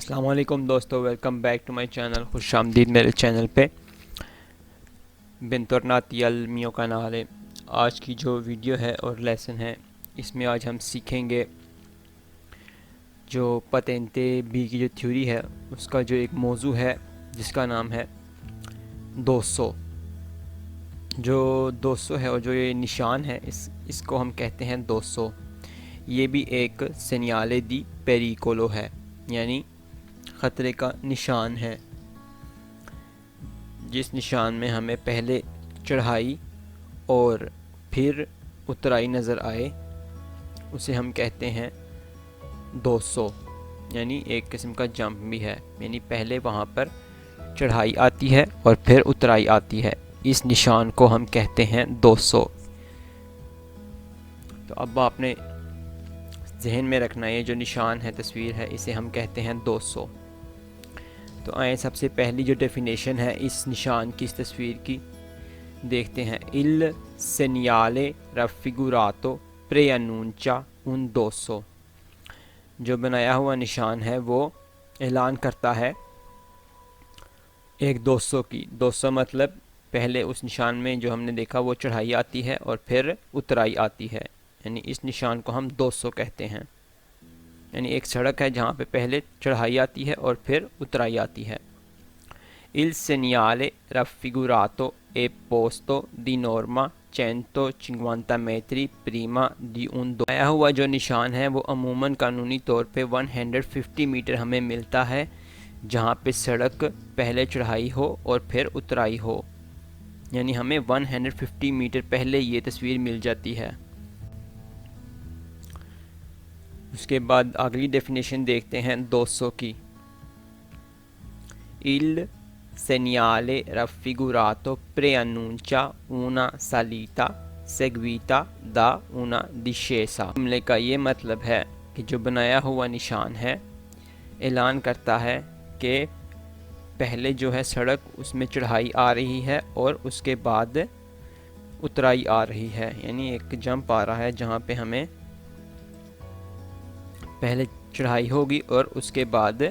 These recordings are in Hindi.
अस्सलामुअलैकुम दोस्तों, welcome back to my channel. खुश आमदीद मेरे चैनल पे। बिनतुरनाती अलमियों का नाल है। आज की जो वीडियो है और लेसन है, इसमें आज हम सीखेंगे जो पतेंते बी की जो थ्योरी है उसका जो एक मौजू है जिसका नाम है 200। जो 200 है और जो ये निशान है इसको हम कहते हैं 200। ये भी एक सेनियाले दी पेरिकोलो है, यानी ख़तरे का निशान है। जिस निशान में हमें पहले चढ़ाई और फिर उतराई नज़र आए उसे हम कहते हैं 200, यानी एक किस्म का जंप भी है, यानी पहले वहाँ पर चढ़ाई आती है और फिर उतराई आती है। इस निशान को हम कहते हैं 200। तो अब आपने जहन में रखना है, ये जो निशान है, तस्वीर है, इसे हम कहते हैं 200। तो आए सबसे पहली जो डेफिनेशन है इस निशान की, इस तस्वीर की देखते हैं। इल सेनियाले रफिगुरातो प्रेअनूंचा उन 200। जो बनाया हुआ निशान है वो ऐलान करता है एक 200 की। 200 मतलब पहले उस निशान में जो हमने देखा वो चढ़ाई आती है और फिर उतराई आती है, यानी इस निशान को हम 200 कहते हैं। यानी एक सड़क है जहाँ पे पहले चढ़ाई आती है और फिर उतराई आती है। Il segnale raffigurato è posto di norma 150 metri prima di un do। आया हुआ जो निशान है वो अमूमन कानूनी तौर पे 150 मीटर हमें मिलता है जहाँ पे सड़क पहले चढ़ाई हो और फिर उतराई हो, यानी हमें 150 मीटर पहले ये तस्वीर मिल जाती है। उसके बाद अगली डेफिनेशन देखते हैं 200 की। Il segnale raffigurato preannuncia una salita seguita da una discesa। जुमले का ये मतलब है कि जो बनाया हुआ निशान है ऐलान करता है कि पहले जो है सड़क उसमें चढ़ाई आ रही है और उसके बाद उतराई आ रही है, यानी एक जंप आ रहा है जहाँ पे हमें पहले चढ़ाई होगी और उसके बाद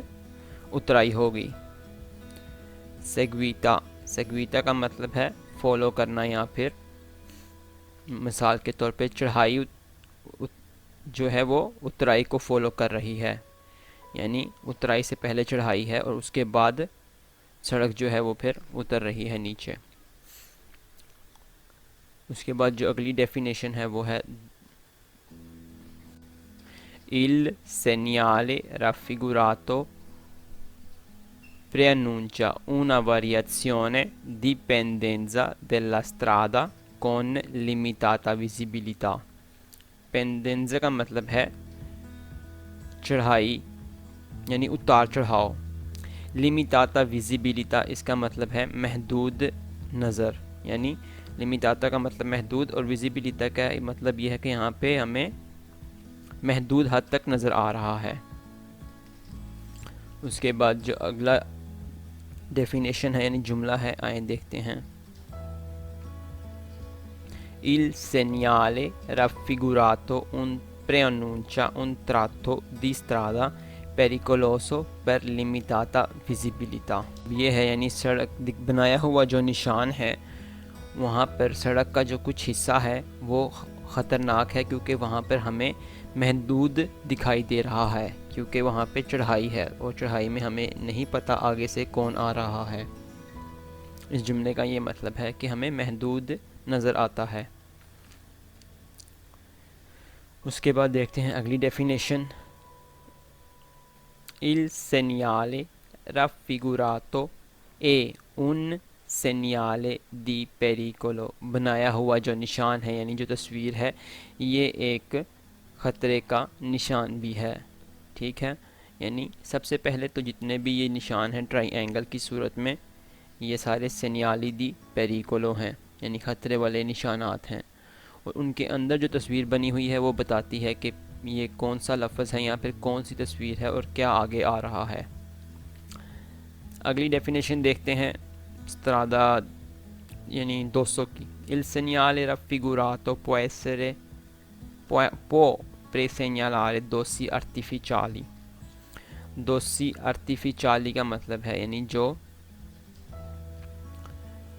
उतराई होगी। सेग्वीता का मतलब है फॉलो करना, या फिर मिसाल के तौर पे चढ़ाई जो है वो उतराई को फॉलो कर रही है, यानी उतराई से पहले चढ़ाई है और उसके बाद सड़क जो है वो फिर उतर रही है नीचे। उसके बाद जो अगली डेफिनेशन है वो है Il segnale raffigurato preannuncia una variazione di pendenza della strada con limitata visibilità। पेंडेंजा का मतलब है चढ़ाई यानी उतार चढ़ाव। लिमिटाता विजिबिलिटा इसका मतलब है महदूद नज़र, यानी लिमिटाता का मतलब महदूद और विजिबिलिटा का मतलब यह है कि यहाँ पे हमें महदूद हद तक नज़र आ रहा है। उसके बाद जो अगला डेफिनेशन है यानी जुमला है, आए देखते हैं। Il segnale raffigurato un preannuncia un tratto di strada pericoloso per limitata visibilità। ये है यानी सड़क बनाया हुआ जो निशान है वहाँ पर सड़क का जो कुछ हिस्सा है वो ख़तरनाक है, क्योंकि वहाँ पर हमें महदूद दिखाई दे रहा है, क्योंकि वहाँ पे चढ़ाई है और चढ़ाई में हमें नहीं पता आगे से कौन आ रहा है। इस जुमले का ये मतलब है कि हमें महदूद नज़र आता है। उसके बाद देखते हैं अगली definition. Il segnale raffigurato è un segnale di pericolo। बनाया हुआ जो निशान है यानी जो तस्वीर है ये एक ख़तरे का निशान भी है। ठीक है, यानी सबसे पहले तो जितने भी ये निशान हैं ट्राइंगल की सूरत में, ये सारे सेनियाली दी पेरिकोलो हैं, यानी ख़तरे वाले निशानात हैं। और उनके अंदर जो तस्वीर बनी हुई है वो बताती है कि ये कौन सा लफ्ज़ है या फिर कौन सी तस्वीर है और क्या आगे आ रहा है। अगली डेफिनेशन देखते हैं स्त्रादा यानी 200 की। Il segnale raffigurato può presegnalare dossi artificiali। दोसी आर्टिफिशियली का मतलब है यानी जो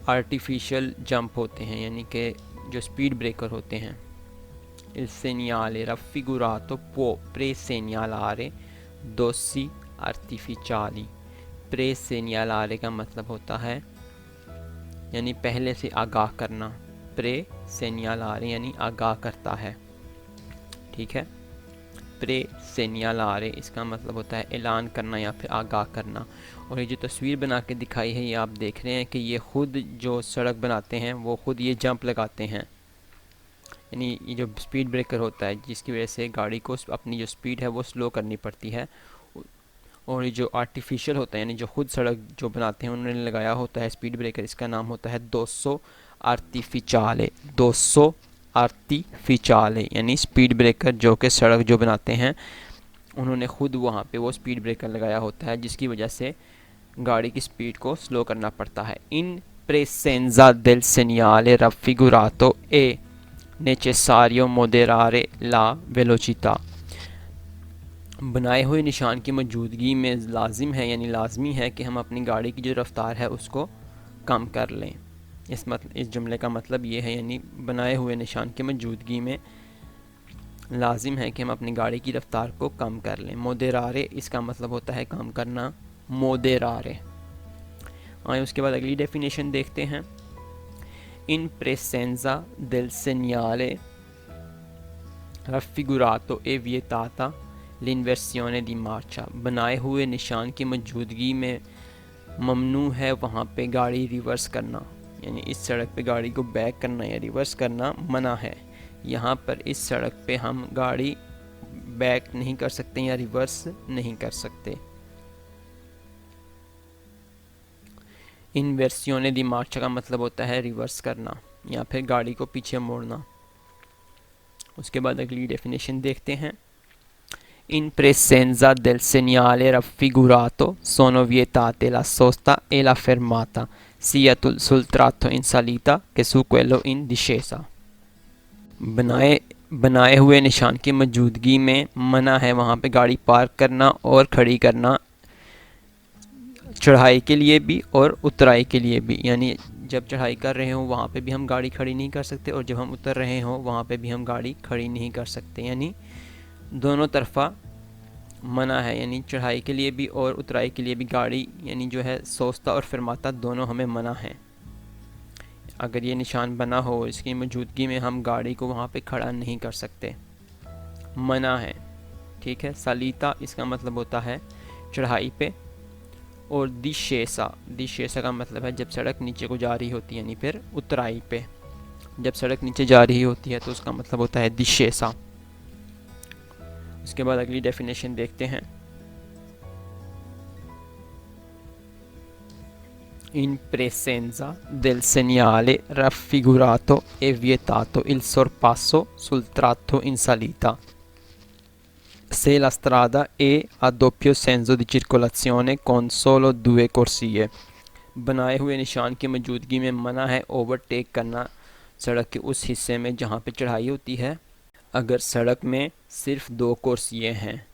आर्टिफिशियल जंप होते हैं, यानी कि जो स्पीड ब्रेकर होते हैं। il segnale raffigurato può presegnalare dossi artificiali। प्रे-सेनियालारे का मतलब होता है यानी पहले से आगाह करना, प्रे-सेनियालारे यानी आगाह करता है, ठीक है। प्रे-सेनियालारे इसका मतलब होता है ऐलान करना या फिर आगाह करना। और ये जो तस्वीर बना के दिखाई है, ये आप देख रहे हैं कि ये खुद जो सड़क बनाते हैं वो खुद ये जंप लगाते हैं, यानी ये जो स्पीड ब्रेकर होता है जिसकी वजह से गाड़ी को अपनी जो स्पीड है वो स्लो करनी पड़ती है। और ये जो आर्टिफिशियल होता है यानी जो खुद सड़क जो बनाते हैं उन्होंने लगाया होता है स्पीड ब्रेकर, इसका नाम होता है दोसो आर्टिफिशियले। दोसो आर्टिफिशियले यानी स्पीड ब्रेकर जो कि सड़क जो बनाते हैं उन्होंने खुद वहाँ पे वो स्पीड ब्रेकर लगाया होता है, जिसकी वजह से गाड़ी की स्पीड को स्लो करना पड़ता है। इन presenza del segnale raffigurato è necessario moderare la velocità। बनाए हुए निशान की मौजूदगी में लाजिम है यानी लाजमी है कि हम अपनी गाड़ी की जो रफ्तार है उसको कम कर लें। इस जुमले का मतलब ये है, यानी बनाए हुए निशान की मौजूदगी में लाजिम है कि हम अपनी गाड़ी की रफ्तार को कम कर लें। मोदेरारे इसका मतलब होता है कम करना, मोदेरारे। आए उसके बाद अगली डेफिनेशन देखते हैं। इन presenza del segnale raffigurato è vietata l'inversione di marcia। बनाए हुए निशान की मौजूदगी में ममनू है वहाँ पे गाड़ी रिवर्स करना, यानी इस सड़क पे गाड़ी को बैक करना या रिवर्स करना मना है। यहाँ पर इस सड़क पे हम गाड़ी बैक नहीं कर सकते या रिवर्स नहीं कर सकते। इन्वर्सियोने दी मार्चा का मतलब होता है रिवर्स करना या फिर गाड़ी को पीछे मोड़ना। उसके बाद अगली डेफिनेशन देखते हैं। In presenza del segnale raffigurato sono vietate la sosta e la fermata sia sul tratto in salita che su quello in discesa। बनाए हुए निशान की मौजूदगी में मना है वहाँ पे गाड़ी पार्क करना और खड़ी करना, चढ़ाई के लिए भी और उतराई के लिए भी। यानी जब चढ़ाई कर रहे हो वहाँ पे भी हम गाड़ी खड़ी नहीं कर सकते और जब हम उतर रहे हो वहाँ पे भी हम गाड़ी खड़ी नहीं कर सकते, यानी दोनों तरफा मना है। यानी चढ़ाई के लिए भी और उतराई के लिए भी गाड़ी यानी जो है सोस्ता और फरमाता दोनों हमें मना है। अगर ये निशान बना हो इसकी मौजूदगी में हम गाड़ी को वहाँ पे खड़ा नहीं कर सकते, मना है, ठीक है। सालीता इसका मतलब होता है चढ़ाई पे। और दिशेसा का मतलब है जब सड़क नीचे को जा रही होती है, यानी फिर उतराई पे। जब सड़क नीचे जा रही होती है तो उसका मतलब होता है दिशेसा। उसके बाद अगली डेफिनेशन देखते हैं। In presenza del segnale raffigurato è vietato il sorpasso sul tratto in salita se la strada è a doppio senso di circolazione con solo 2 corsie। बनाए हुए निशान की मौजूदगी में मना है ओवरटेक करना सड़क के उस हिस्से में जहाँ पे चढ़ाई होती है अगर सड़क में सिर्फ 2 कुर्सियाँ हैं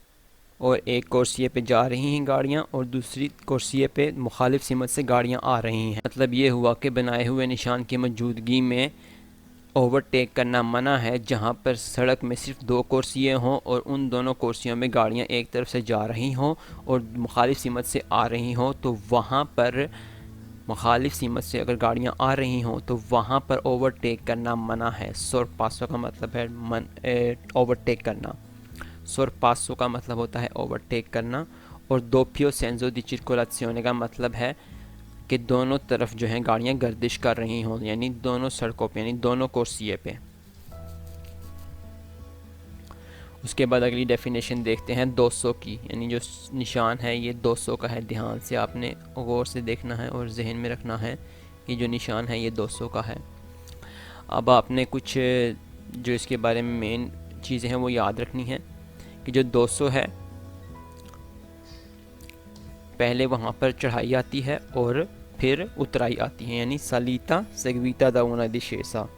और एक कुर्सिये पे जा रही हैं गाड़ियाँ और दूसरी कुर्सिये पे मुखालिफ सिमत से गाड़ियाँ आ रही हैं। मतलब ये हुआ कि बनाए हुए निशान की मौजूदगी में ओवरटेक करना मना है जहाँ पर सड़क में सिर्फ 2 कुर्सिये हों और उन दोनों कुर्सियों में गाड़ियाँ एक तरफ से जा रही हों और मुखालिफ सिमत से आ रही हों, तो वहाँ पर मुखालिफ सीमत से अगर गाड़ियाँ आ रही हों तो वहाँ पर ओवरटेक करना मना है। सोरपासो का मतलब है ओवरटेक करना। सोरपासो का मतलब होता है ओवरटेक करना। और दोपियो सेंजो दी चिरकुलाzione का मतलब है कि दोनों तरफ जो हैं गाड़ियाँ गर्दिश कर रही हों, यानी दोनों सड़कों पे, यानी दोनों कोर्सिए पे। उसके बाद अगली डेफिनेशन देखते हैं 200 की, यानी जो निशान है ये 200 का है। ध्यान से आपने गौर से देखना है और जहन में रखना है कि जो निशान है ये 200 का है। अब आपने कुछ जो इसके बारे में मेन चीज़ें हैं वो याद रखनी है कि जो 200 है पहले वहाँ पर चढ़ाई आती है और फिर उतराई आती है, यानी सलीता सेगवीता दाउना दिशेसा,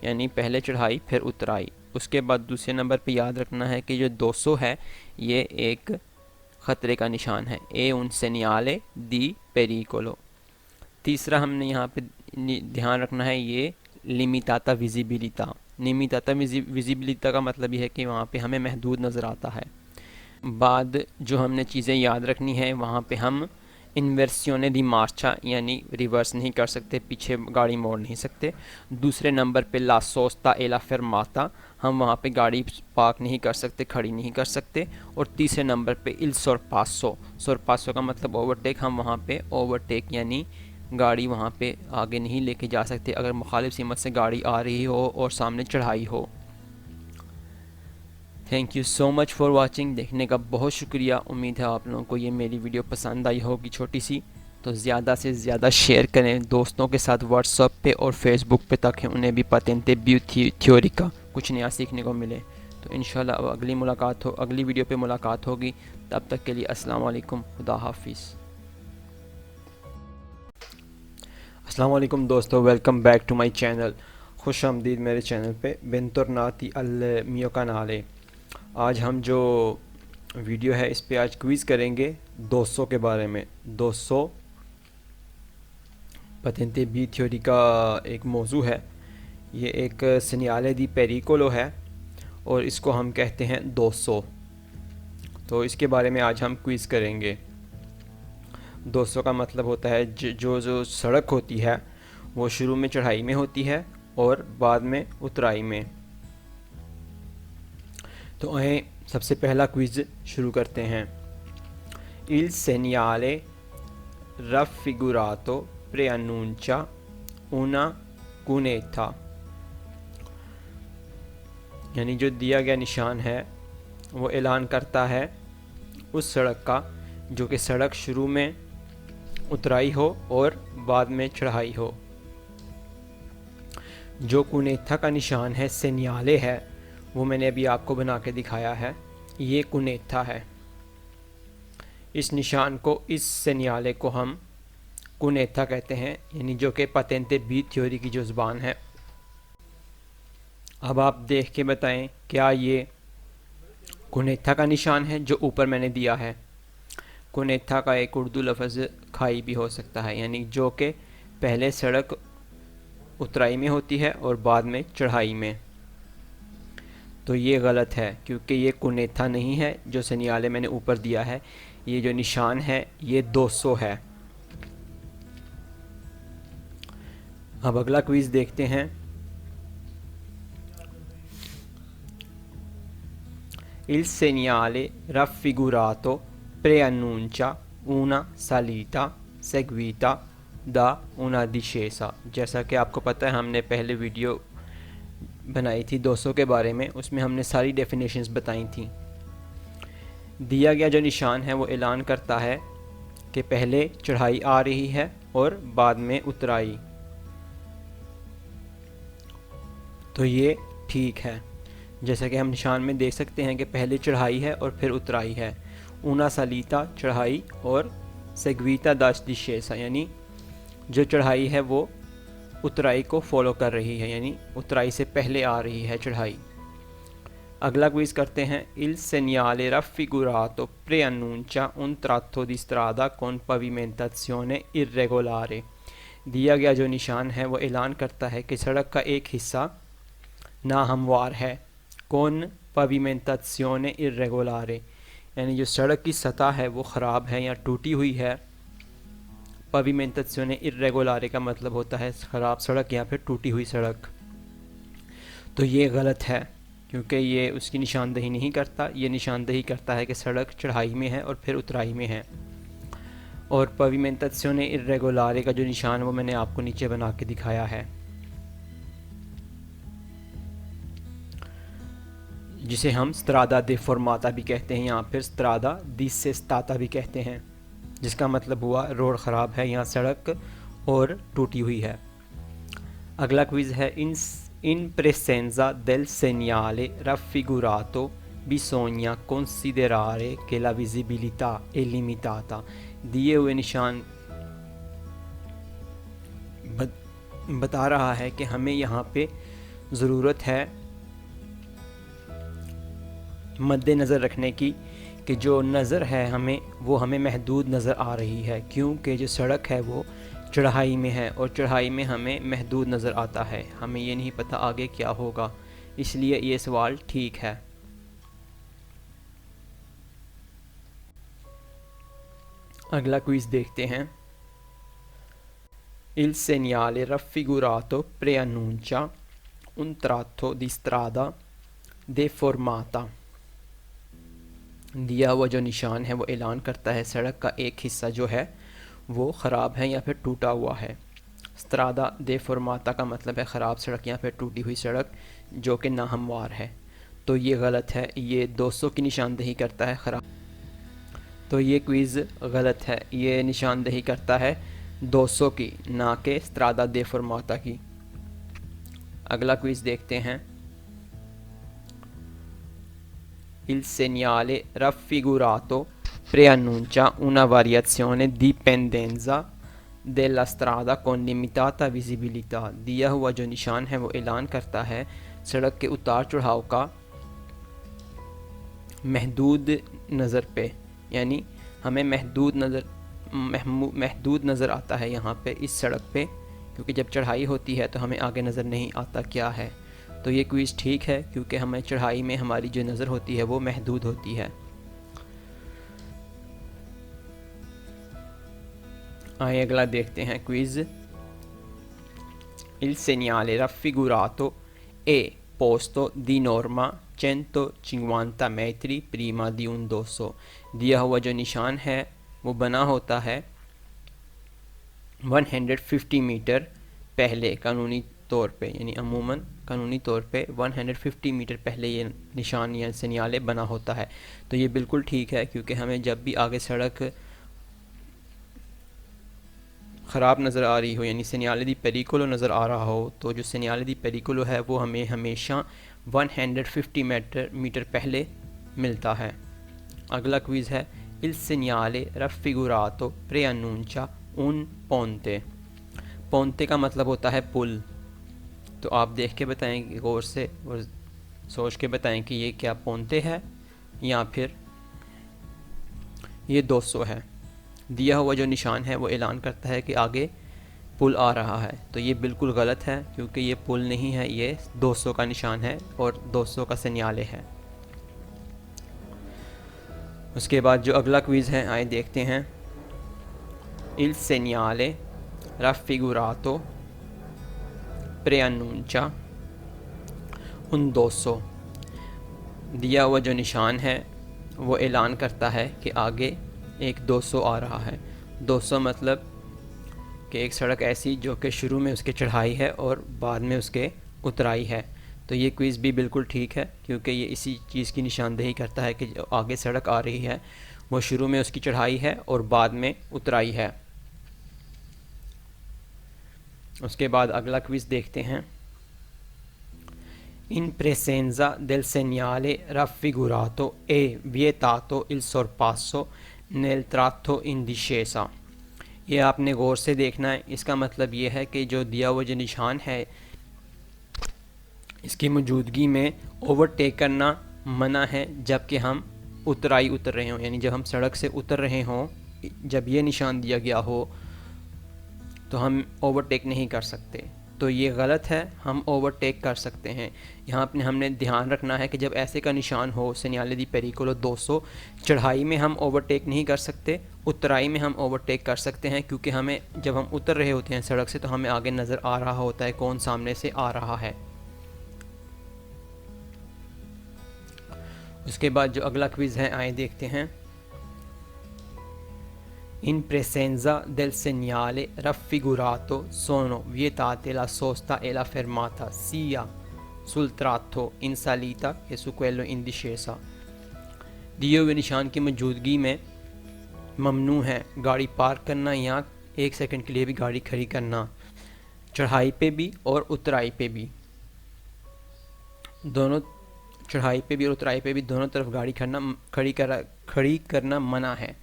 यानी पहले चढ़ाई फिर उतराई। उसके बाद दूसरे नंबर पे याद रखना है कि जो 200 है ये एक ख़तरे का निशान है। ए उन सेनियाले दी पेरिकोलो। तीसरा हमने यहाँ पे ध्यान रखना है, ये लिमिटाता विजिबिलिटा। लिमिटाता विजिबिलिटा का मतलब ये है कि वहाँ पे हमें महदूद नज़र आता है। बाद जो हमने चीज़ें याद रखनी है, वहाँ पे हम इन्वर्सियोने दी मार्चा यानी रिवर्स नहीं कर सकते, पीछे गाड़ी मोड़ नहीं सकते। दूसरे नंबर पे ला सोस्ता ए ला फेर्माता, हम वहाँ पे गाड़ी पार्क नहीं कर सकते, खड़ी नहीं कर सकते। और तीसरे नंबर पे इल सोरपासो। सोरपासो का मतलब ओवरटेक, हम वहाँ पे ओवरटेक यानी गाड़ी वहाँ पे आगे नहीं लेके जा सकते अगर मुखालिफ सीमत से गाड़ी आ रही हो और सामने चढ़ाई हो। Thank you so much for watching. देखने का बहुत शुक्रिया। उम्मीद है आप लोगों को ये मेरी वीडियो पसंद आई होगी छोटी सी। तो ज़्यादा से ज़्यादा शेयर करें दोस्तों के साथ व्हाट्सएप पे और फेसबुक पे, ताकि उन्हें भी पतेंते थ्योरी का कुछ नया सीखने को मिले। तो इंशाल्लाह अब अगली वीडियो पे मुलाकात होगी। तब तक के लिए अस्सलाम वालेकुम, खुदा हाफिज़। अस्सलाम वालेकुम दोस्तों, welcome back to my channel. खुश आमदीद मेरे चैनल पे बेंतोरनाती अल मियो कानाले। आज हम जो वीडियो है इस पे आज क्विज़ करेंगे 200 के बारे में। 200 पतेंते बी थ्योरी का एक मौजू है। ये एक सेनियाले दी पेरिकोलो है और इसको हम कहते हैं 200। तो इसके बारे में आज हम क्विज़ करेंगे। 200 का मतलब होता है जो सड़क होती है वो शुरू में चढ़ाई में होती है और बाद में उतराई में। तो आए सबसे पहला क्विज़ शुरू करते हैं। Il segnale raffigurato preannuncia una cuneta, यानी जो दिया गया निशान है वो ऐलान करता है उस सड़क का जो कि सड़क शुरू में उतराई हो और बाद में चढ़ाई हो। जो कुनेथा का निशान है, सेनियाले है, वो मैंने अभी आपको बना के दिखाया है। ये कुनेथा है। इस निशान को, इस सेनियाले को हम कुनेथा कहते हैं, यानी जो कि पतेंते बी थ्योरी की जो ज़ुबान है। अब आप देख के बताएं क्या ये कुनेथा का निशान है जो ऊपर मैंने दिया है। कुनेथा का एक उर्दू लफ्ज़ खाई भी हो सकता है, यानी जो कि पहले सड़क उतराई में होती है और बाद में चढ़ाई में। तो ये गलत है क्योंकि ये कुनेथा नहीं है जो सेनियाले मैंने ऊपर दिया है। ये जो निशान है ये 200 है। अब अगला क्विज़ देखते हैं। Il segnale raffigurato preannuncia una salita seguita da una discesa। जैसा कि आपको पता है, हमने पहले वीडियो बनाई थी 200 के बारे में, उसमें हमने सारी डेफिनेशंस बताई थी। दिया गया जो निशान है वो ऐलान करता है कि पहले चढ़ाई आ रही है और बाद में उतराई। तो ये ठीक है। जैसा कि हम निशान में देख सकते हैं कि पहले चढ़ाई है और फिर उतराई है। ऊना सालीता चढ़ाई और सेग्वीता दाश दिशेसा, यानी जो चढ़ाई है वो उतराई को फॉलो कर रही है, यानी उतराई से पहले आ रही है चढ़ाई। अगला क्विज़ करते हैं। Il segnale raffigurato preannuncia un tratto di strada con pavimentazione irregolare। दिया गया जो निशान है वो ऐलान करता है कि सड़क का एक हिस्सा नाहमवार है। कौन pavimentazione irregolare, यानी जो सड़क की सतह है वो ख़राब है या टूटी हुई है। pavimentazione irregolare का मतलब होता है ख़राब सड़क या फिर टूटी हुई सड़क। तो ये गलत है क्योंकि ये उसकी निशानदेही नहीं करता। ये निशानदेही करता है कि सड़क चढ़ाई में है और फिर उतराई में है। और pavimentazione irregolare का जो निशान वो मैंने आपको नीचे बना के दिखाया है, जिसे हम strada deformata भी कहते हैं या फिर strada dissestata भी कहते हैं, जिसका मतलब हुआ रोड ख़राब है या सड़क और टूटी हुई है। अगला क्विज़ है। In presenza del segnale raffigurato bisogna considerare che la visibilità è limitata। दिए हुए निशान बता रहा है कि हमें यहाँ पे ज़रूरत है मद्देनज़र रखने की कि जो नज़र है हमें वो हमें महदूद नज़र आ रही है, क्योंकि जो सड़क है वो चढ़ाई में है और चढ़ाई में हमें महदूद नज़र आता है, हमें ये नहीं पता आगे क्या होगा, इसलिए ये सवाल ठीक है। अगला क्विज़ देखते हैं। Il segnale raffigurato preannuncia un tratto di strada deformata। दिया हुआ जो निशान है वो ऐलान करता है सड़क का एक हिस्सा जो है वो ख़राब है या फिर टूटा हुआ है। स्त्रादा देफॉर्माता का मतलब है ख़राब सड़क या फिर टूटी हुई सड़क जो कि नाहमवार है। तो ये गलत है, ये 200 की निशानदेही करता है ख़राब। तो ये क्विज़ गलत है, ये निशानदेही करता है 200 की, ना कि स्त्रादा देफॉर्माता की। अगला क्विज़ देखते हैं। Il segnale raffigurato preannuncia una variazione di pendenza della strada con limitata visibilità। दिया हुआ जो निशान है वो ऐलान करता है सड़क के उतार चढ़ाव का महदूद नज़र पे, यानी हमें महदूद नज़र आता है यहाँ पे इस सड़क पे, क्योंकि जब चढ़ाई होती है तो हमें आगे नज़र नहीं आता क्या है। तो ये क्विज़ ठीक है क्योंकि हमें चढ़ाई में हमारी जो नज़र होती है वो महदूद होती है। आइए अगला देखते हैं quiz. Il segnale raffigurato è posto di norma 150 metri prima di un dosso। दिया हुआ जो निशान है वो बना होता है 150 मीटर पहले कानूनी तौर पे, यानी अमूमन कानूनी तौर पे 150 मीटर पहले ये निशान या सिग्नल बना होता है। तो ये बिल्कुल ठीक है क्योंकि हमें जब भी आगे सड़क ख़राब नज़र आ रही हो, यानी सिग्नल दी पेरिकोलो नज़र आ रहा हो, तो जो सिग्नल दी पेरिकोलो है वो हमें हमेशा 150 मीटर पहले मिलता है। अगला क्विज़ है। Il segnale raffigurato preannuncia un ponte। पोंते का मतलब होता है पुल। तो आप देख के बताएं गौर से और सोच के बताएं कि ये क्या पोंते है या फिर ये 200 है। दिया हुआ जो निशान है वो ऐलान करता है कि आगे पुल आ रहा है, तो ये बिल्कुल गलत है क्योंकि ये पुल नहीं है, ये 200 का निशान है और 200 का सिग्नल है। उसके बाद जो अगला क्विज़ है आइए देखते हैं। Il segnale raffigurato preannuncia un dosso। दिया हुआ जो निशान है वो ऐलान करता है कि आगे एक 200 आ रहा है। 200 मतलब कि एक सड़क ऐसी जो कि शुरू में उसके चढ़ाई है और बाद में उसके उतराई है। तो ये क्विज़ भी बिल्कुल ठीक है क्योंकि ये इसी चीज़ की निशानदेही करता है कि जो आगे सड़क आ रही है वो शुरू में उसकी चढ़ाई है और बाद में उतराई है। उसके बाद अगला क्विज़ देखते हैं। In presenza del segnale raffigurato è vietato il sorpasso nel tratto in discesa। ये आपने गौर से देखना है। इसका मतलब ये है कि जो दिया हुआ जो निशान है इसकी मौजूदगी में ओवरटेक करना मना है जबकि हम उतराई उतर रहे हों, यानी जब हम सड़क से उतर रहे हों, जब ये निशान दिया गया हो तो हम ओवरटेक नहीं कर सकते। तो ये गलत है, हम ओवरटेक कर सकते हैं। यहाँ अपने हमने ध्यान रखना है कि जब ऐसे का निशान हो सिग्नल दी पेरिकोलो 200, चढ़ाई में हम ओवरटेक नहीं कर सकते, उतराई में हम ओवरटेक कर सकते हैं क्योंकि हमें जब हम उतर रहे होते हैं सड़क से तो हमें आगे नज़र आ रहा होता है कौन सामने से आ रहा है। उसके बाद जो अगला क्विज़ है आइए देखते हैं। In presenza del segnale raffigurato sono vietate la sosta e la fermata sia sul tratto in salita che su quello in discesa। दिए हुए निशान की मौजूदगी में ममनू है गाड़ी पार्क करना या 1 सेकंड के लिए भी गाड़ी खड़ी करना, चढ़ाई पे भी और उतराई पे भी। दोनों चढ़ाई पे भी और उतराई पे भी दोनों तरफ गाड़ी खड़ी करना मना है।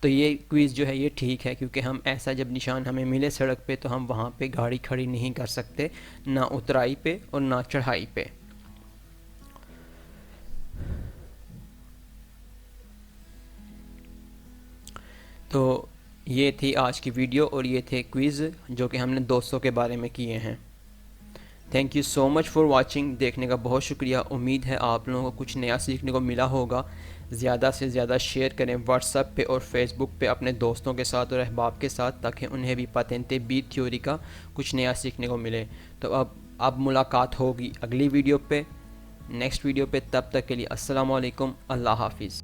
तो ये क्विज़ जो है ये ठीक है क्योंकि हम ऐसा जब निशान हमें मिले सड़क पे तो हम वहाँ पे गाड़ी खड़ी नहीं कर सकते, ना उतराई पे और ना चढ़ाई पे। तो ये थी आज की वीडियो और ये थे क्विज़ जो कि हमने 200 के बारे में किए हैं। Thank you so much for watching. देखने का बहुत शुक्रिया। उम्मीद है आप लोगों को कुछ नया सीखने को मिला होगा। ज़्यादा से ज़्यादा शेयर करें व्हाट्सएप पे और फेसबुक पे अपने दोस्तों के साथ और अहबाब के साथ, ताकि उन्हें भी पातेंट बी थ्योरी का कुछ नया सीखने को मिले। तो अब मुलाकात होगी अगली वीडियो पे, नेक्स्ट वीडियो पे। तब तक के लिए अस्सलाम वालेकुम, अल्लाह हाफिज़।